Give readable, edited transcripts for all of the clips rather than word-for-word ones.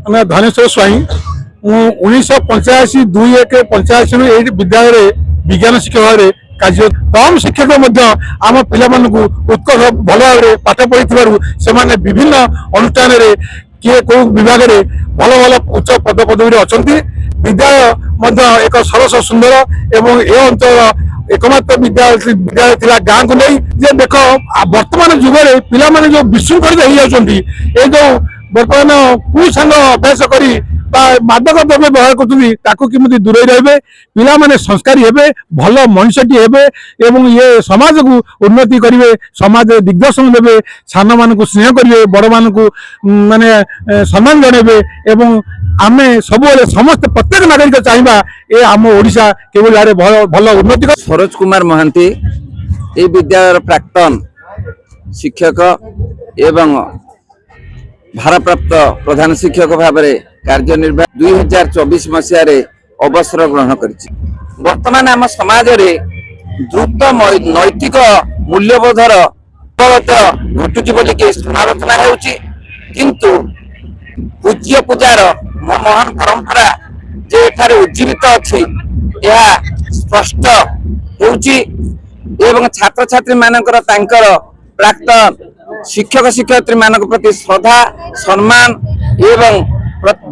मैं धनेश्वर स्वाई 1985 2/1/85 विद्यालय विज्ञान शिक्षक भाव कार्य कम शिक्षक आम पिला उत्कर्ष भल भाव पाठ पढ़ी से विभिन्न अनुष्ठान किए कौ विभाग में भल भल उच्च पद पदवी अच्छा विद्यालय एक सरस सुंदर एवं ए अंचल एकमात्र विद्यालय थिला गाँ को नहीं जे देख वर्तमान जुग में पिला जो विशृंखलित हो जाती जो बर्तमान कुसंग अभ्यास करी मादक द्रव्य व्यवहार करमती दूर रहे पिला माने संस्कारी हेबे भल मनुष्यटी हेबे एवं ये समाज को उन्नति करेंगे समाज दिग्दर्शन देवे सान मान को स्नेह करेंगे बड़ मान को माने सम्मान जनेबे एवं आमे सब समस्त प्रत्येक नागरिक चाहिए ये आम ओडिशा केवल यार भल उन्नति कर। सरोज कुमार महांती ये विद्यालय प्राक्तन शिक्षक एवं भारप्राप्त प्रधान शिक्षक भाव में कार्यनिर्वाह 2024 मसीह अवसर ग्रहण करतमान आम समाज रे द्रुत नैतिक मूल्यबोधर घटुची बोलिकी समालोचना होन्तु पूज्य पूजार महान परंपरा जे एठारे उज्जीवित अच्छी यह स्पष्ट होउची एवं छात्र छात्री मानकर तांकर प्राक्तन शिक्षक शिक्षयित्री मानक प्रति श्रद्धा सम्मान एवं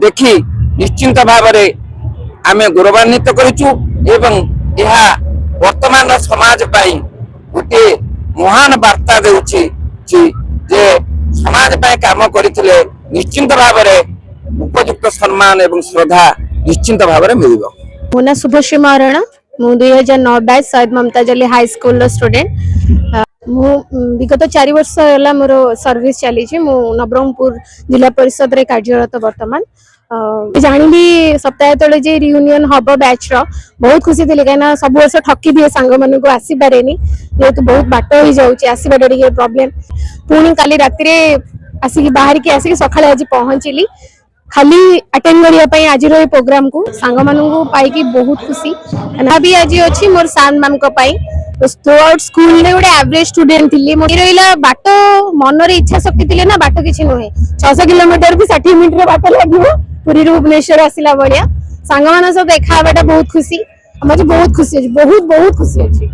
देखी निश्चिंत भाव आमे गौरवान्वित करूँ एवं यह वर्तमान समाज पाई गोटे महान वार्ता देउछि जे समाज पाई काम करथिले निश्चिंत भाव उपयुक्त सम्मान एवं श्रद्धा निश्चिंत भाव मिलिबो। मो ना शुभश्री महाराणा मु 2009 batch Syed Mumtaz Ali high school student मु विगत 4 वर्ष है मोर सर्विस चली नवरंगपुर जिला परिषद रे कार्यरत वर्तमान जानी सप्ताह तले जे रियूनियन हम बैच बहुत खुशी थी कहीं सब वर्ष ठकी दिए सांग मान को आसी पारे जेहेतु बहुत बाट हो जाऊँगी आसवाटा टे प्रोब्लेम पुणी काली राति आसिक बाहर की आसिक सकाଳେ आज पहुँचली खाली अटेंड करने आज प्रोग्राम को सांग मानू पाई बहुत खुशी भी आज अच्छी मोर सान मैम थ्रू आउट स्कूल ने गोटे एवरेज स्टूडेंट थी रहा बाट मन इच्छा शक्ति थी ना बाट किसी नुहे 600 किलोमीटर भी 60 मिनट बाट लगे पुरी भुवनेश्वर आसला भाया सांग मान सब देखा बहुत खुशी बहुत खुशी अच्छी बहुत खुशी अच्छी।